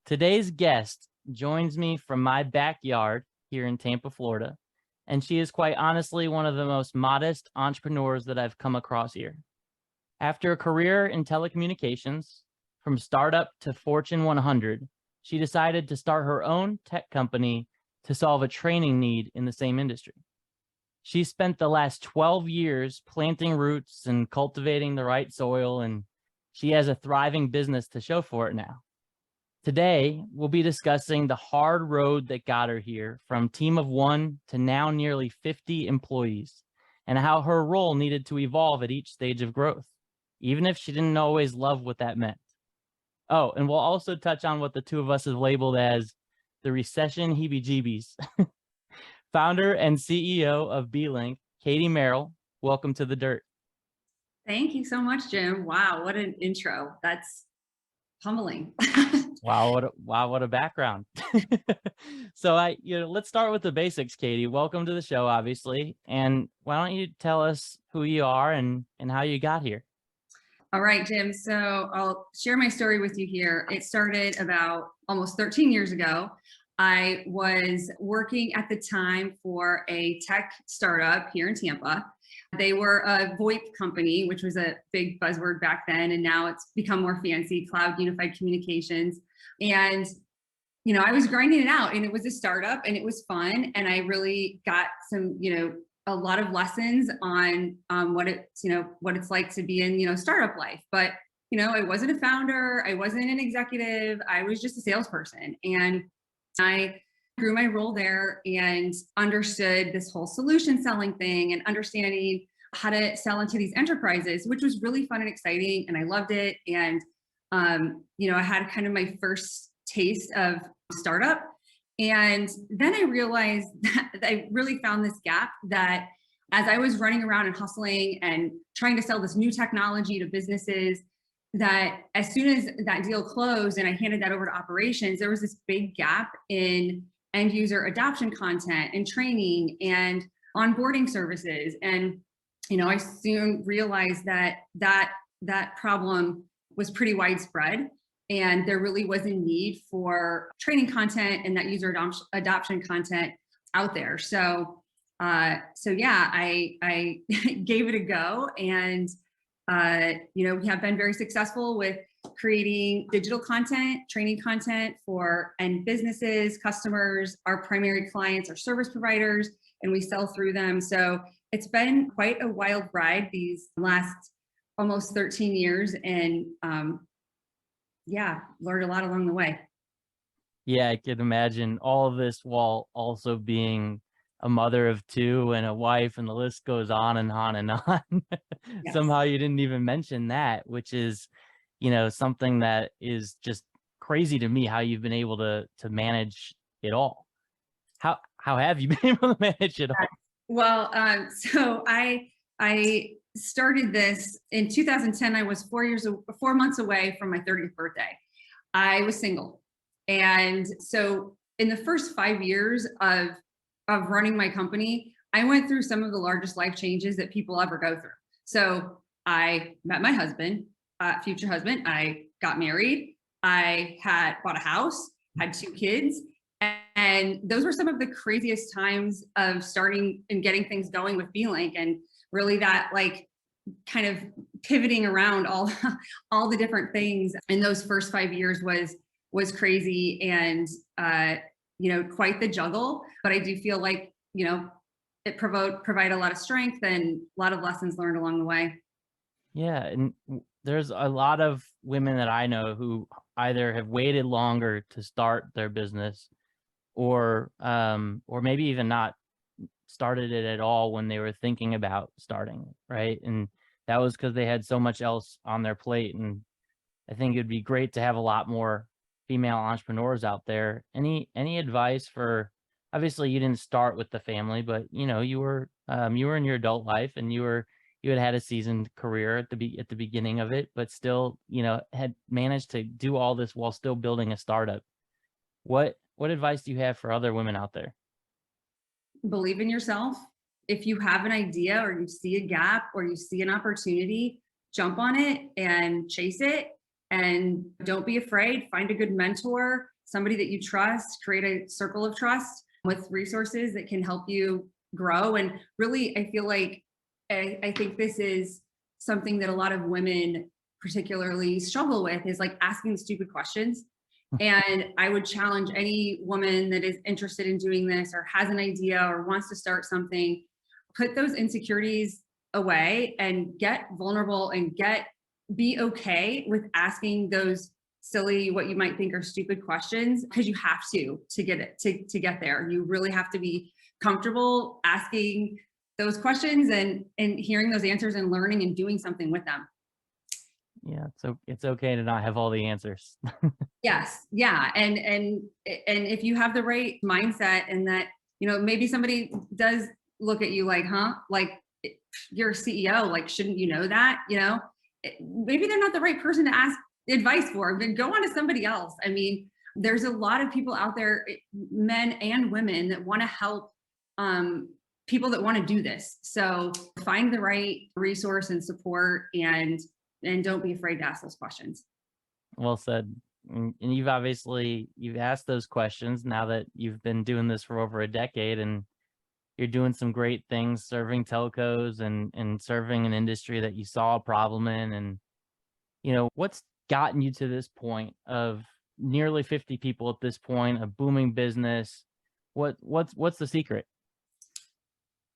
Today's guest joins me from my backyard here in Tampa, Florida, and she is quite honestly one of the most modest entrepreneurs that I've come across here. After a career in telecommunications, from startup to Fortune 100, she decided to start her own tech company to solve a training need in the same industry. She spent the last 12 years planting roots and cultivating the right soil, and she has a thriving business to show for it now. Today, we'll be discussing the hard road that got her here, from team of one to now nearly 50 employees, and how her role needed to evolve at each stage of growth, even if she didn't always love what that meant. Oh, and we'll also touch on what the two of us have labeled as the recession heebie-jeebies. Founder and CEO of B-Link, Katie Merrill, welcome to The Dirt. Thank you so much, Jim. Wow, what an intro. That's humbling. Wow, what a background. So let's start with the basics, Katie. Welcome to the show, obviously. And why don't you tell us who you are and how you got here? All right, Jim. So I'll share my story with you here. It started about almost 13 years ago. I was working at the time for a tech startup here in Tampa. They were a VoIP company, which was a big buzzword back then, and now it's become more fancy, cloud unified communications. And, I was grinding it out, and it was a startup, and it was fun. And I really got some, a lot of lessons on what it's like to be in, startup life. But, I wasn't a founder, I wasn't an executive, I was just a salesperson. And I grew my role there and understood this whole solution selling thing and understanding how to sell into these enterprises, which was really fun and exciting. And I loved it. And, I had kind of my first taste of startup. And then I realized that I really found this gap that as I was running around and hustling and trying to sell this new technology to businesses, that as soon as that deal closed and I handed that over to operations, there was this big gap in end user adoption content and training and onboarding services. And, I soon realized that problem was pretty widespread, and there really was a need for training content and that user adoption content out there. So yeah, I gave it a go, and we have been very successful with creating digital content, training content for end businesses, customers. Our primary clients are service providers, and we sell through them. So it's been quite a wild ride these last almost 13 years, and learned a lot along the way. Yeah, I can imagine all of this while also being a mother of two and a wife, and the list goes on and on and on. Yes. Somehow you didn't even mention that, which is, something that is just crazy to me, how you've been able to manage it all. How have you been able to manage it all? Well, so I started this in 2010. I was 4 months away from my 30th birthday. I was single. And so in the first 5 years of running my company, I went through some of the largest life changes that people ever go through. So I met my husband, future husband. I got married. I bought a house, had 2 kids. And those were some of the craziest times of starting and getting things going with B-Link, and really that kind of pivoting around all the different things in those first 5 years was crazy, and quite the juggle. But I do feel like it provide a lot of strength and a lot of lessons learned along the way. Yeah, and there's a lot of women that I know who either have waited longer to start their business, or maybe even not started it at all when they were thinking about starting, right? And that was because they had so much else on their plate. And I think it'd be great to have a lot more female entrepreneurs out there. Any advice for, obviously you didn't start with the family, but you were in your adult life, and you had a seasoned career at the beginning of it, but still, had managed to do all this while still building a startup. What advice do you have for other women out there? Believe in yourself. If you have an idea, or you see a gap, or you see an opportunity, jump on it and chase it. And don't be afraid. Find a good mentor. somebody that you trust, create a circle of trust with resources that can help you grow. And really, I feel like I think this is something that a lot of women particularly struggle with, is like asking stupid questions. And I would challenge any woman that is interested in doing this or has an idea or wants to start something, put those insecurities away and get vulnerable and be okay with asking those silly, what you might think are stupid questions, because you have to get it to get there. You really have to be comfortable asking those questions and hearing those answers and learning and doing something with them. Yeah, so it's okay to not have all the answers. Yes. Yeah. And if you have the right mindset, and that, maybe somebody does look at you like, huh? Like, you're a CEO, like, shouldn't you know that? Maybe they're not the right person to ask advice for, then go on to somebody else. I mean, there's a lot of people out there, men and women, that want to help people that want to do this. So find the right resource and support, and don't be afraid to ask those questions. Well said. And you've asked those questions now that you've been doing this for over a decade, and you're doing some great things, serving telcos and serving an industry that you saw a problem in. And, what's gotten you to this point of nearly 50 people at this point, a booming business? What's the secret?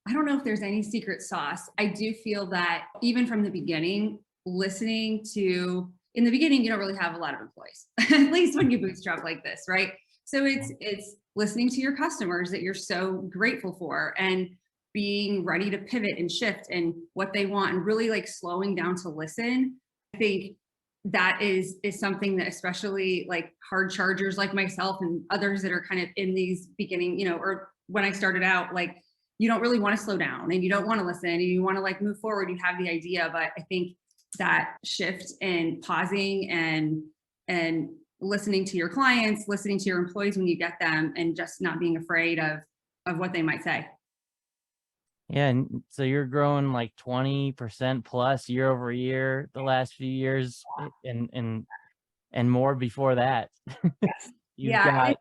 I don't know if there's any secret sauce. I do feel that even from the beginning, in the beginning, you don't really have a lot of employees, at least when you bootstrap like this, right? So it's listening to your customers that you're so grateful for, and being ready to pivot and shift and what they want, and really like slowing down to listen. I think that is something that, especially like hard chargers like myself and others that are kind of in these beginning, or when I started out, like, you don't really want to slow down and you don't want to listen and you want to like move forward. You have the idea, but I think that shift in pausing and listening to your clients, listening to your employees when you get them, and just not being afraid of what they might say. Yeah, and so you're growing like 20% plus year over year the last few years, and more before that. Yes. You've got.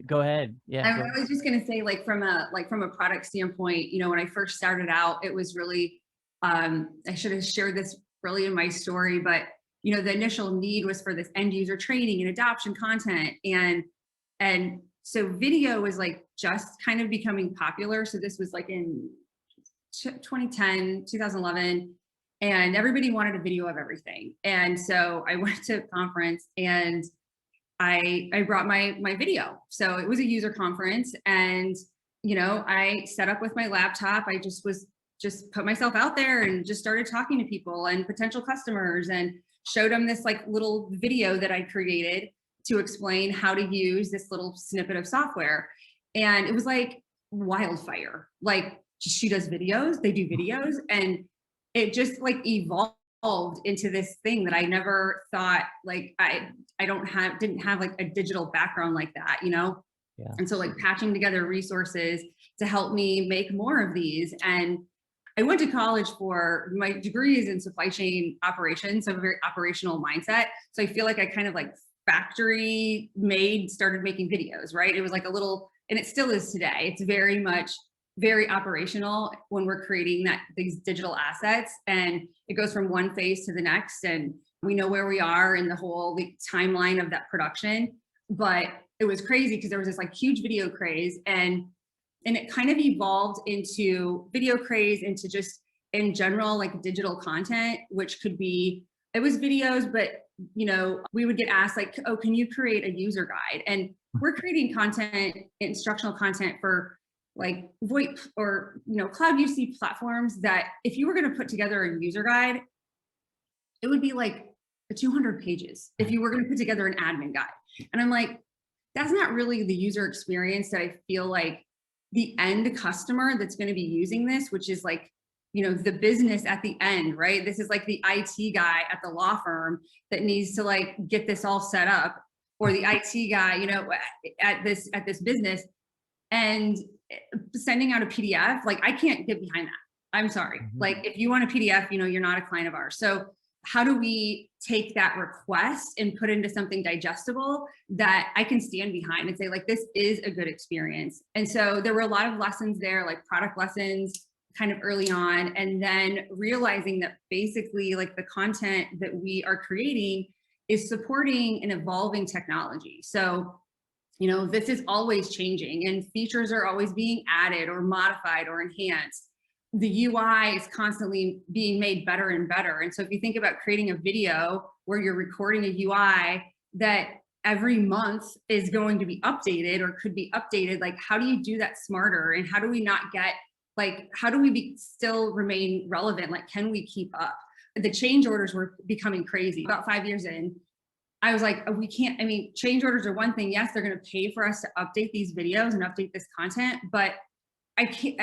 Go ahead. Yeah. I was just going to say, like, from a product standpoint, when I first started out, it was really, I should have shared this really in my story, but the initial need was for this end user training and adoption content. And so video was like just kind of becoming popular. So this was like in 2010, 2011, and everybody wanted a video of everything. And so I went to a conference and I brought my video. So it was a user conference, and I set up with my laptop. I just put myself out there and just started talking to people and potential customers, and showed them this like little video that I created to explain how to use this little snippet of software. And it was like wildfire. Like, she does videos, they do videos, and it just like evolved into this thing that I never thought, like, I didn't have like a digital background like that, Yeah. And so like patching together resources to help me make more of these. And I went to college for my degrees in supply chain operations, so a very operational mindset. So I feel like I kind of like factory made, started making videos, right? It was like a little, and it still is today. It's very much very operational when we're creating these digital assets, and it goes from one phase to the next, and we know where we are in the timeline of that production. But it was crazy because there was this like huge video craze, and it kind of evolved into video craze, into just in general like digital content, which could be, it was videos, but we would get asked like, oh, can you create a user guide? And we're creating content, instructional content for like VoIP or cloud UC platforms, that if you were going to put together a user guide, it would be like 200 pages if you were going to put together an admin guide. And I'm like, that's not really the user experience that I feel like the end customer that's going to be using this, which is like, the business at the end, right? This is like the IT guy at the law firm that needs to like get this all set up, or the IT guy, at this business, and sending out a PDF. Like, I can't get behind that. I'm sorry. Like, if you want a PDF, you're not a client of ours. So how do we take that request and put into something digestible that I can stand behind and say, like, this is a good experience. And so there were a lot of lessons there, like product lessons kind of early on, and then realizing that basically like the content that we are creating is supporting an evolving technology. So, this is always changing and features are always being added or modified or enhanced. The UI is constantly being made better and better. And so if you think about creating a video where you're recording a UI that every month is going to be updated or could be updated, like how do you do that smarter? And how do we not get, like, how do we still remain relevant? Like, can we keep up? The change orders were becoming crazy. About 5 years in, I was like, we can't, change orders are one thing. Yes, they're going to pay for us to update these videos and update this content, but I can't,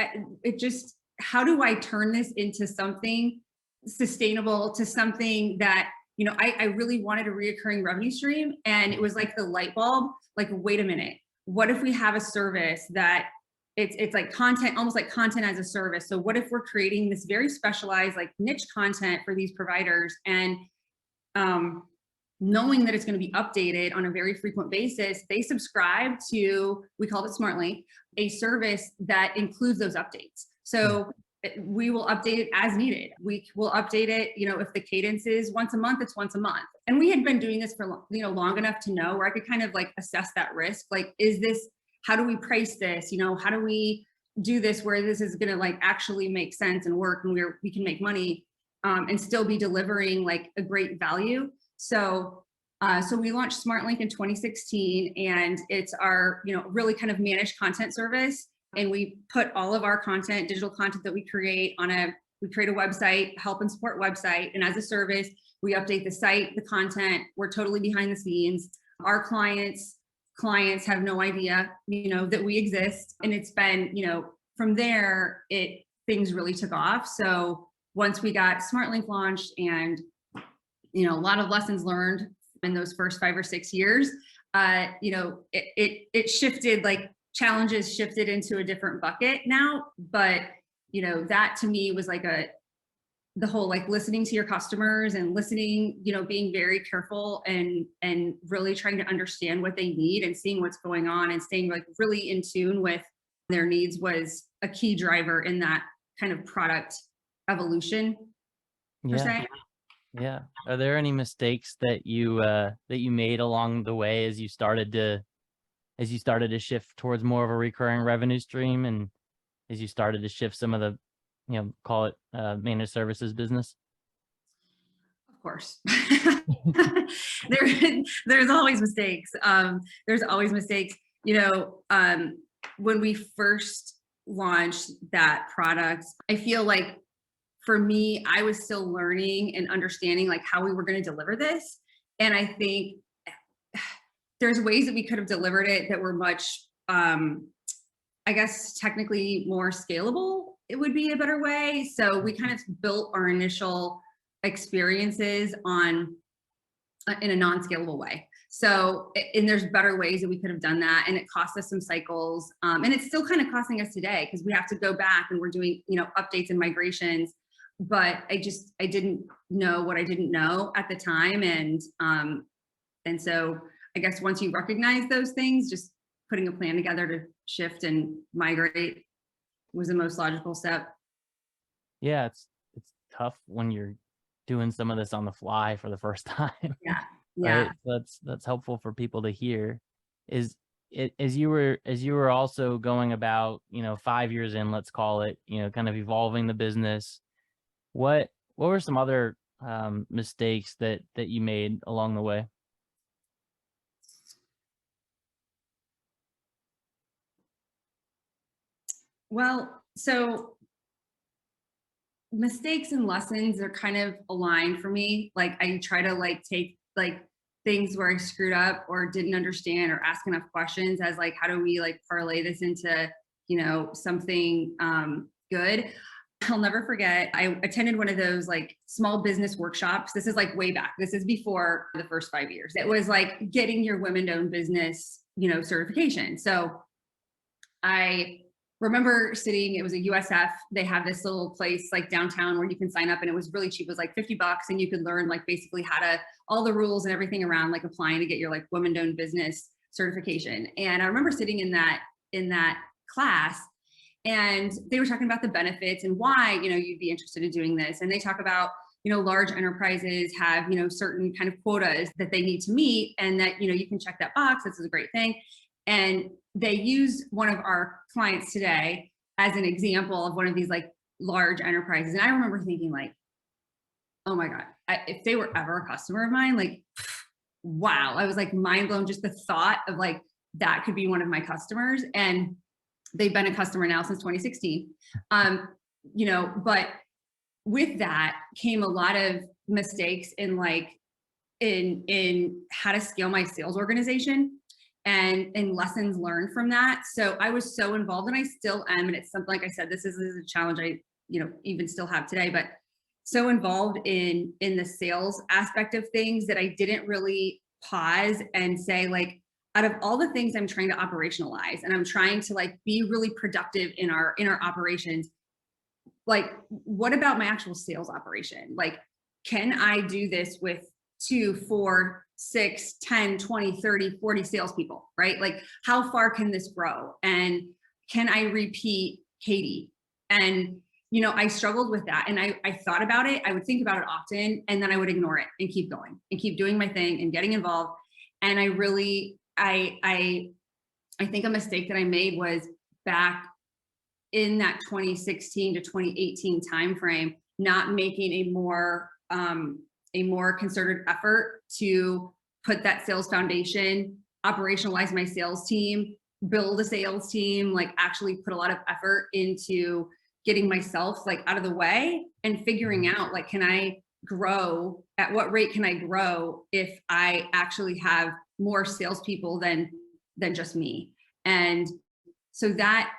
how do I turn this into something sustainable, to something that, I really wanted a reoccurring revenue stream. And it was like the light bulb, like, wait a minute, what if we have a service that it's like content, almost like content as a service. So what if we're creating this very specialized, like niche content for these providers, and knowing that it's going to be updated on a very frequent basis, they subscribe to, we called it SmartLink, a service that includes those updates. So we will update it as needed. We will update it, if the cadence is once a month, it's once a month. And we had been doing this for, long enough to know where I could kind of like assess that risk. Like, how do we price this? How do we do this where this is going to like actually make sense and work, and we can make money and still be delivering like a great value. So we launched SmartLink in 2016, and it's our, really kind of managed content service. And we put all of our content, digital content that we create we create a website, help and support website. And as a service, we update the site, the content. We're totally behind the scenes. Our clients have no idea, that we exist. And it's been, from there, things really took off. So once we got SmartLink launched, and, a lot of lessons learned in those first 5 or 6 years, it shifted, like challenges shifted into a different bucket now. But, that to me was like the whole, like, listening to your customers and listening, being very careful and really trying to understand what they need and seeing what's going on and staying like really in tune with their needs was a key driver in that kind of product evolution, per se. Yeah. Are there any mistakes that you made along the way as you started to shift towards more of a recurring revenue stream, and as you started to shift some of the, call it managed services business? Of course. There's always mistakes. There's always mistakes. When we first launched that product, I feel like for me, I was still learning and understanding like how we were going to deliver this. And I think there's ways that we could have delivered it that were much, I guess, technically more scalable. It would be a better way. So we kind of built our initial experiences in a non-scalable way. So, and there's better ways that we could have done that. And it cost us some cycles. And it's still kind of costing us today because we have to go back and we're doing, updates and migrations. But I didn't know what I didn't know at the time. And so I guess once you recognize those things, just putting a plan together to shift and migrate was the most logical step. Yeah, it's tough when you're doing some of this on the fly for the first time. Yeah. Right? That's helpful for people to hear. As you were also going about, 5 years in, let's call it, kind of evolving the business, what were some other mistakes that you made along the way? Well, so mistakes and lessons are kind of aligned for me. Like I try to take things where I screwed up or didn't understand or ask enough questions as how do we parlay this into, something good. I'll never forget, I attended one of those small business workshops. This is way back. This is before the first 5 years. It was getting your women-owned business, certification. So I remember sitting, it was a USF, they have this little place like downtown where you can sign up, and it was really cheap. It was like $50 and you could learn like basically how to, all the rules and everything around like applying to get your like women-owned business certification. And I remember sitting in that class, and they were talking about the benefits and why, you'd be interested in doing this. And they talk about, large enterprises have, certain kind of quotas that they need to meet, and that, you can check that box. This is a great thing. And they use one of our clients today as an example of one of these like large enterprises. And I remember thinking like, oh my God, if they were ever a customer of mine, like, wow, I was like mind blown, just the thought of like, that could be one of my customers. And they've been a customer now since 2016. But with that came a lot of mistakes in like, in how to scale my sales organization, and lessons learned from that. So I was so involved, and I still am. And it's something, like I said, this is a challenge I, even still have today, but so involved in the sales aspect of things that I didn't really pause and say, like, out of all the things I'm trying to operationalize, and I'm trying to like be really productive in our operations, like, what about my actual sales operation? Like, can I do this with 2, 4, 6, 10, 20, 30, 40 salespeople, right? Like, how far can this grow? And can I repeat Katie? And, I struggled with that, and I thought about it. I would think about it often, and then I would ignore it and keep going and keep doing my thing and getting involved. And I really, I think a mistake that I made was back in that 2016 to 2018 timeframe, not making a more concerted effort to put that sales foundation, operationalize my sales team, build a sales team, like actually put a lot of effort into getting myself like out of the way and figuring out, like, can I grow? At what rate can I grow if I actually have more salespeople than just me? And so that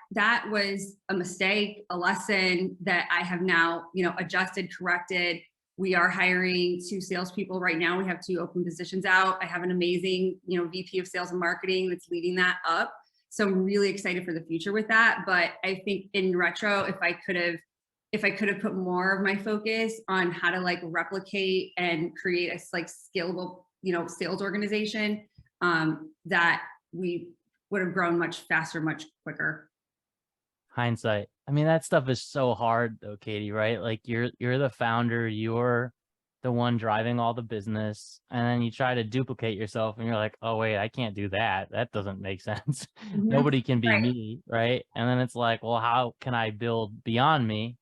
was a mistake, a lesson that I have now, adjusted, corrected. We are hiring 2 salespeople right now. We have 2 open positions out. I have an amazing, VP of sales and marketing that's leading that up. So I'm really excited for the future with that. But I think in retro, if I could have put more of my focus on how to like replicate and create a like scalable, sales organization, that we would have grown much faster, much quicker. Hindsight. I mean, that stuff is so hard though, Katie, right? Like you're the founder, you're the one driving all the business, and then you try to duplicate yourself and you're like, oh wait, I can't do that. That doesn't make sense. Mhm. Nobody can be Right. me, right? And then it's like, well, how can I build beyond me?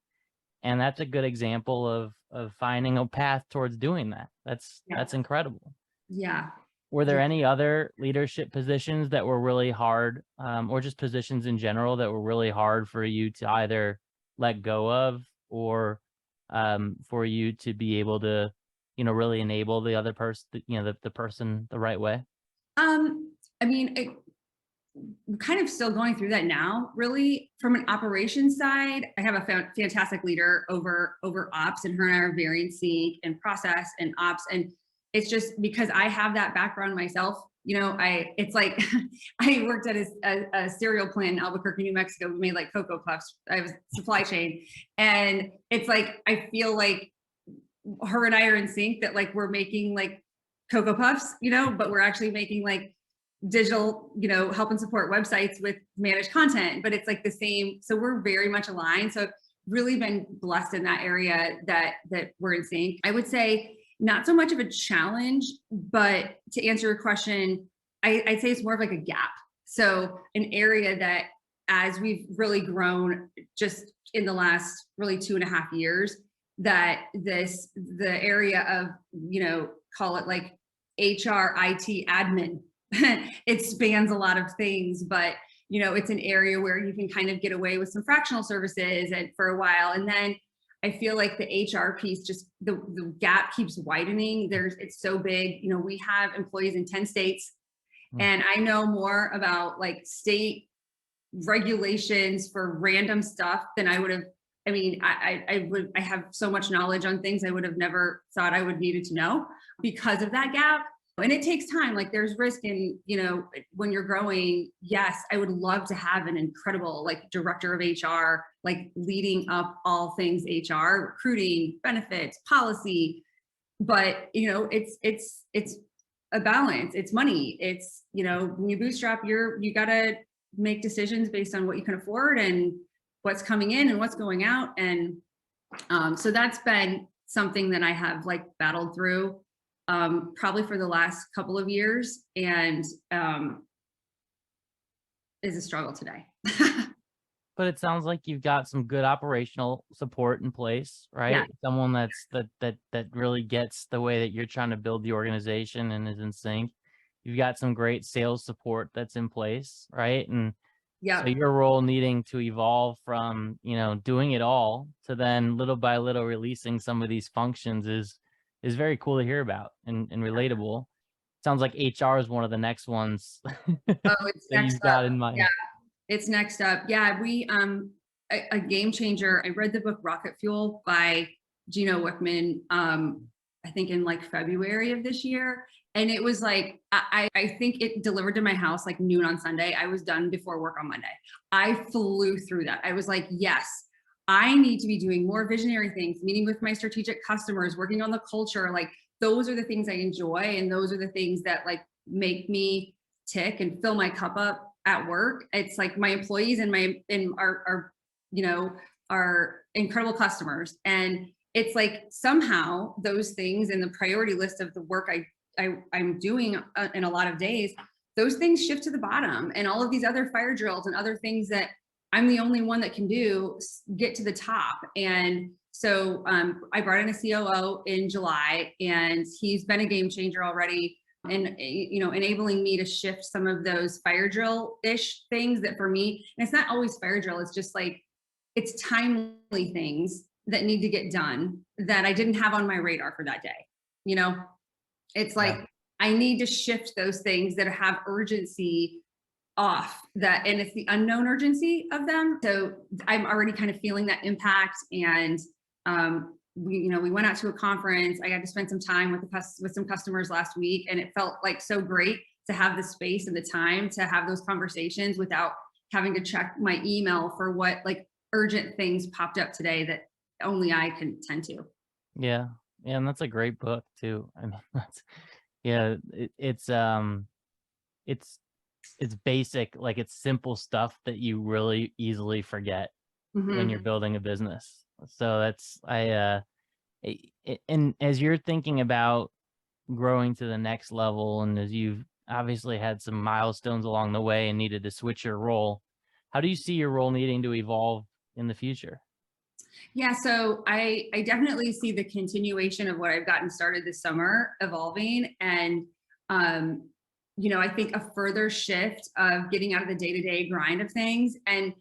And that's a good example of finding a path towards doing that. Yeah. That's incredible. Yeah. Were there any other leadership positions that were really hard, or just positions in general that were really hard for you to either let go of, or for you to be able to, really enable the other person, the person the right way? I mean, I'm kind of still going through that now. Really, from an operations side, I have a fantastic leader over ops, and her and I are very in sync in process and ops. And it's just because I have that background myself. It's like I worked at a cereal plant in Albuquerque, New Mexico. We made like Cocoa Puffs. I was supply chain, and it's like I feel like her and I are in sync, that like we're making like Cocoa Puffs, but we're actually making like digital, help and support websites with managed content, but it's like the same. So we're very much aligned. So I've really been blessed in that area that we're in sync. I would say not so much of a challenge, but to answer your question, I'd say it's more of like a gap. So an area that, as we've really grown just in the last really 2.5 years, that the area of, call it like HR, IT, admin, it spans a lot of things, but it's an area where you can kind of get away with some fractional services and for a while. And then I feel like the HR piece, just the gap keeps widening. It's so big. We have employees in 10 states, and I know more about like state regulations for random stuff than I would have. I mean, I have so much knowledge on things I would have never thought I would needed to know because of that gap. And it takes time. Like there's risk in, when you're growing. Yes, I would love to have an incredible like director of HR, like leading up all things HR, recruiting, benefits, policy. But it's a balance. It's money. It's, when you bootstrap, you gotta make decisions based on what you can afford and what's coming in and what's going out. And so that's been something that I have like battled through probably for the last couple of years, and is a struggle today. But it sounds like you've got some good operational support in place, Yeah. right? Someone that really gets the way that you're trying to build the organization and is in sync. You've got some great sales support that's in place, right? And so Yeah. your role needing to evolve from, doing it all to then little by little releasing some of these functions is very cool to hear about and relatable. Sounds like HR is one of the next ones Oh, it's that next you've got up. in Yeah. mind. It's next up. Yeah, we a game changer. I read the book Rocket Fuel by Gino Wickman, I think in like February of this year. And it was like, I think it delivered to my house like noon on Sunday. I was done before work on Monday. I flew through that. I was like, yes, I need to be doing more visionary things, meeting with my strategic customers, working on the culture. Like those are the things I enjoy. And those are the things that like make me tick and fill my cup up at work. It's like my employees and our incredible customers. And it's like somehow those things in the priority list of the work I'm doing in a lot of days, those things shift to the bottom, and all of these other fire drills and other things that I'm the only one that can do get to the top. And so I brought in a COO in July, and he's been a game changer already. And enabling me to shift some of those fire drill-ish things that for me, and it's not always fire drill, it's just like it's timely things that need to get done that I didn't have on my radar for that day. It's like Yeah. I need to shift those things that have urgency off that, and it's the unknown urgency of them. So I'm already kind of feeling that impact. And we went out to a conference. I got to spend some time with some customers last week, and it felt like so great to have the space and the time to have those conversations without having to check my email for what like urgent things popped up today that only I can tend to. Yeah. Yeah, and that's a great book too. I mean, it's it's basic, like it's simple stuff that you really easily forget when you're Mm-hmm. building a business. So and as you're thinking about growing to the next level, and as you've obviously had some milestones along the way and needed to switch your role, how do you see your role needing to evolve in the future? Yeah, so I definitely see the continuation of what I've gotten started this summer evolving. And I think a further shift of getting out of the day-to-day grind of things. And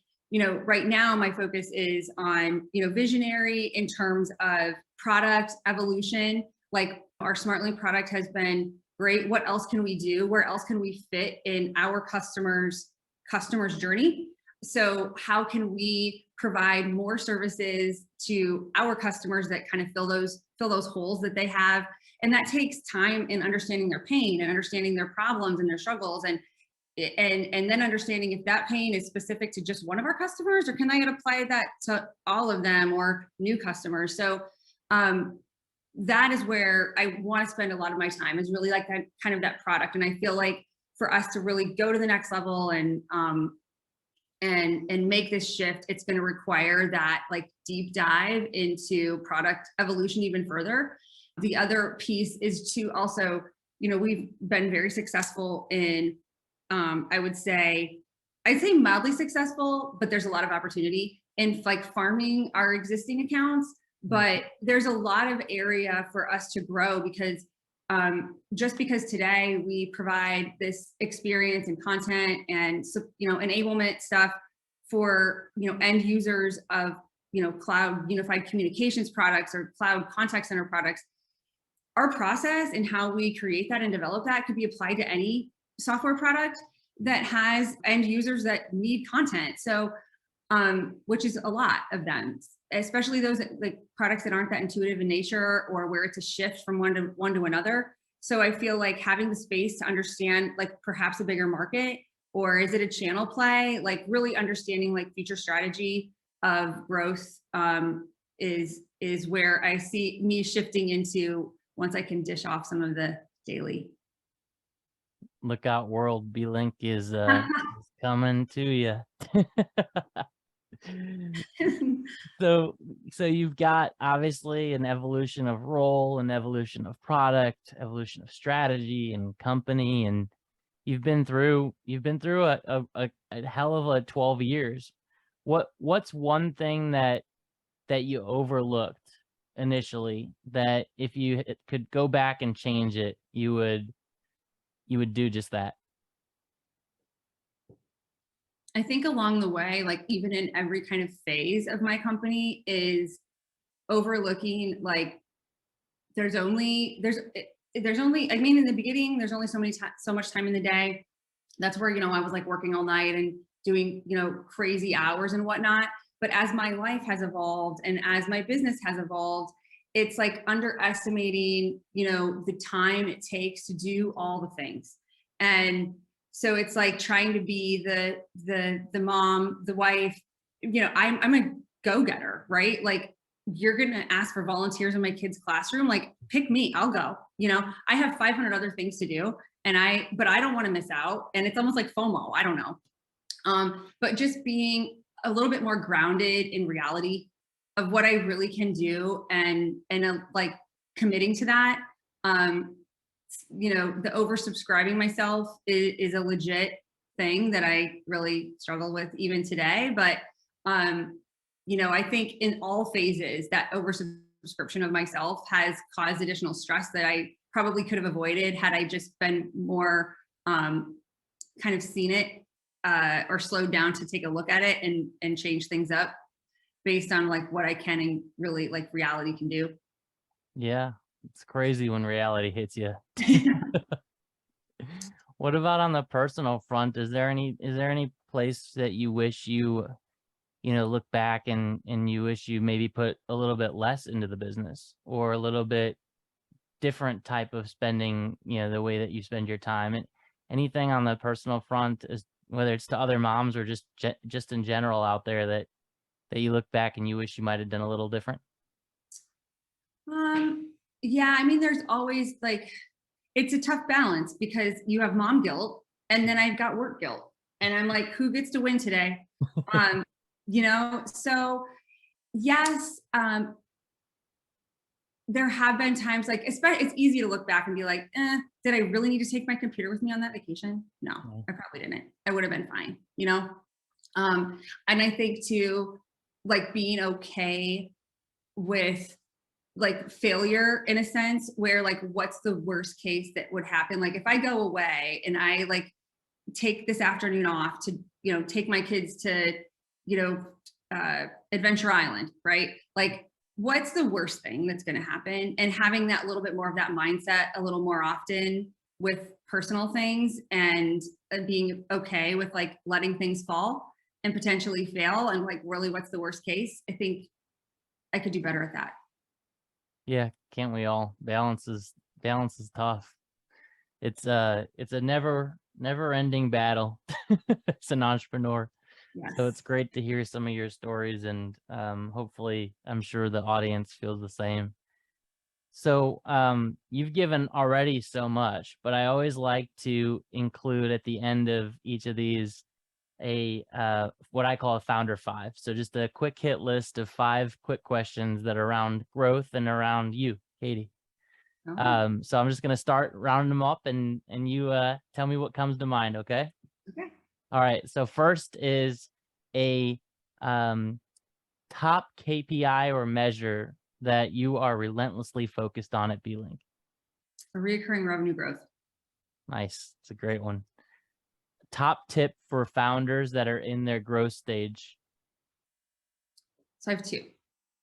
right now my focus is on visionary in terms of product evolution. Like our SmartLink product has been great. What else can we do? Where else can we fit in our customers journey? So how can we provide more services to our customers that kind of fill those holes that they have? And that takes time in understanding their pain and understanding their problems and their struggles, and then understanding if that pain is specific to just one of our customers, or can I apply that to all of them or new customers? So that is where I want to spend a lot of my time, is really like that kind of that product. And I feel like for us to really go to the next level and make this shift, it's going to require that like deep dive into product evolution even further. The other piece is to also, we've been very successful in, I'd say mildly successful, but there's a lot of opportunity in like farming our existing accounts. But there's a lot of area for us to grow, because just because today we provide this experience and content and enablement stuff for end users of cloud unified communications products or cloud contact center products, our process and how we create that and develop that could be applied to any software product that has end users that need content. So which is a lot of them, especially those like products that aren't that intuitive in nature, or where it's a shift from one to another. So I feel like having the space to understand like perhaps a bigger market, or is it a channel play, like really understanding like future strategy of growth is where I see me shifting into once I can dish off some of the daily. Look out, world. B-Link is coming to you. So, so you've got obviously an evolution of role, an evolution of product, evolution of strategy and company, and you've been through a hell of a 12 years. What's one thing that you overlooked initially that if you could go back and change it, you would do just that? I think along the way, like even in every kind of phase of my company, is overlooking like there's only, I mean, in the beginning there's only so much time in the day. That's where, I was like working all night and doing, crazy hours and whatnot. But as my life has evolved and as my business has evolved, it's like underestimating, the time it takes to do all the things. And so it's like trying to be the mom, the wife, I'm a go-getter, right? Like you're going to ask for volunteers in my kid's classroom, like pick me, I'll go. I have 500 other things to do but I don't want to miss out. And it's almost like FOMO. I don't know. But just being a little bit more grounded in reality of what I really can do and like committing to that. The oversubscribing myself is a legit thing that I really struggle with even today. But, I think in all phases that oversubscription of myself has caused additional stress that I probably could have avoided had I just been more kind of seen it or slowed down to take a look at it and change things up based on like what I can and really like reality can do. Yeah, it's crazy when reality hits you. What about on the personal front? Is there any place that you wish you look back and you wish you maybe put a little bit less into the business, or a little bit different type of spending, the way that you spend your time? And anything on the personal front, is whether it's to other moms or just in general out there that you look back and you wish you might have done a little different? Yeah, I mean, there's always like, it's a tough balance because you have mom guilt and then I've got work guilt and I'm like, who gets to win today? So yes, there have been times like, especially it's easy to look back and be like, did I really need to take my computer with me on that vacation? No, I probably didn't. I would have been fine, And I think too, like being okay with like failure in a sense, where like, what's the worst case that would happen? Like if I go away and I like take this afternoon off to, take my kids to, Adventure Island, right? Like what's the worst thing that's going to happen? And having that little bit more of that mindset a little more often with personal things and being okay with like letting things fall and potentially fail and like really what's the worst case. I think I could do better at that. Yeah, can't we all? Balance is tough. It's a never ending battle as an entrepreneur. Yes. So it's great to hear some of your stories, and hopefully I'm sure the audience feels the same. So you've given already so much, but I always like to include at the end of each of these a what I call a founder 5. So just a quick hit list of 5 quick questions that are around growth and around you, Katie. So I'm just going to start rounding them up and you tell me what comes to mind. Okay. Okay. All right. So first is a top KPI or measure that you are relentlessly focused on at B-Link. A recurring revenue growth. Nice. It's a great one. Top tip for founders that are in their growth stage. So I have 2.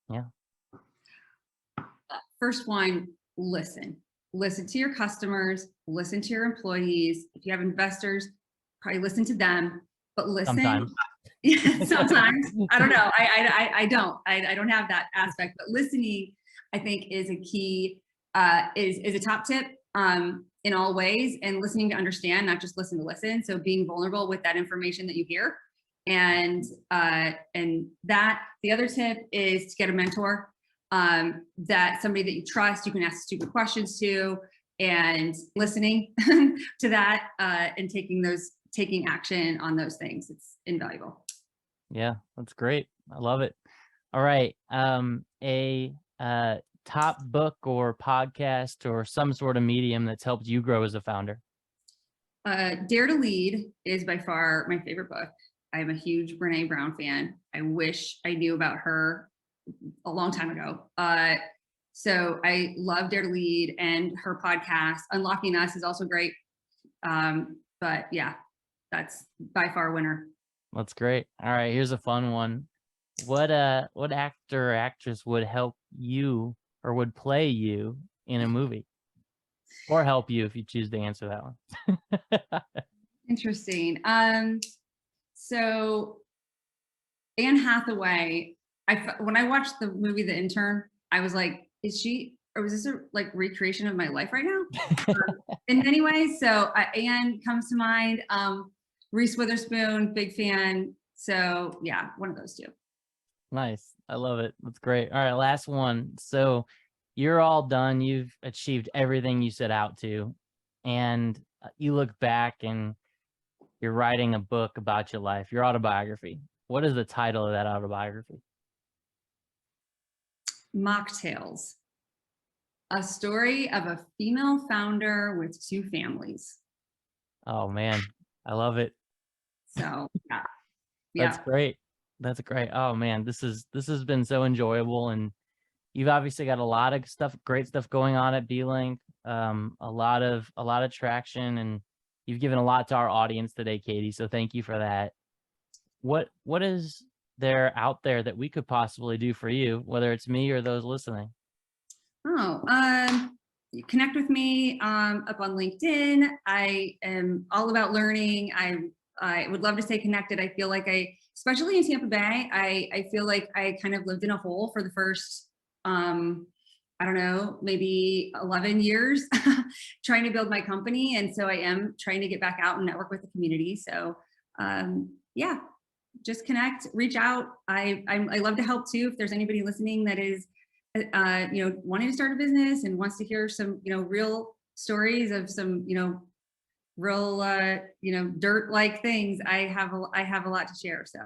Yeah. First one, listen to your customers, listen to your employees. If you have investors, probably listen to them, but listen. Sometimes. Sometimes. I don't know. I don't have that aspect, but listening, I think, is a key, is a top tip. in all ways, and listening to understand, not just listen to listen. So being vulnerable with that information that you hear. And that the other tip is to get a mentor, that somebody that you trust, you can ask stupid questions to, and listening to that, and taking action on those things. It's invaluable. Yeah, that's great. I love it. All right. A top book or podcast or some sort of medium that's helped you grow as a founder. Dare to Lead is by far my favorite book. I'm a huge Brene Brown fan. I wish I knew about her a long time ago. So I love Dare to Lead, and her podcast, Unlocking Us, is also great. But yeah, that's by far a winner. That's great. All right, here's a fun one. What actor or actress would help you or would play you in a movie? Or help you if you choose to answer that one. Interesting. So Anne Hathaway, when I watched the movie The Intern, I was like, is she, or was this a recreation of my life right now? In many ways. So Anne comes to mind. Reese Witherspoon, big fan. So yeah, one of those two. Nice. I love it. That's great. All right, last one. So you're all done. You've achieved everything you set out to. And you look back and you're writing a book about your life, your autobiography. What is the title of that autobiography? Mocktails. A story of a female founder with 2 families. Oh man, I love it. So yeah. That's great. That's great. Oh man, this has been so enjoyable, and you've obviously got a lot of stuff, great stuff going on at B-Link. A lot of traction, and you've given a lot to our audience today, Katie. So thank you for that. What is there out there that we could possibly do for you, whether it's me or those listening? You connect with me up on LinkedIn. I am all about learning. I would love to stay connected. I feel like especially in Tampa Bay, I feel like I kind of lived in a hole for the first, I don't know, maybe 11 years trying to build my company. And so I am trying to get back out and network with the community. So yeah, just connect, reach out. I love to help too. If there's anybody listening that is, wanting to start a business and wants to hear some, real stories of some, real, dirt-like things, I have a lot to share. So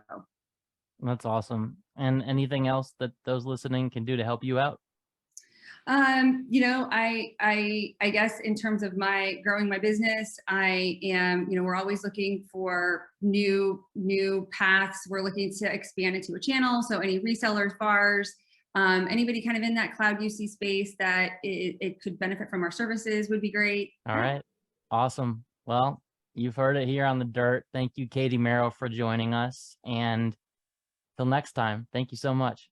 That's awesome. And anything else that those listening can do to help you out? I guess in terms of growing my business, I am, we're always looking for new paths. We're looking to expand into a channel. So any resellers, bars, anybody kind of in that cloud UC space that it could benefit from our services would be great. All right. Awesome. Well, you've heard it here on The Dirt. Thank you, Katie Merrill, for joining us. And till next time, thank you so much.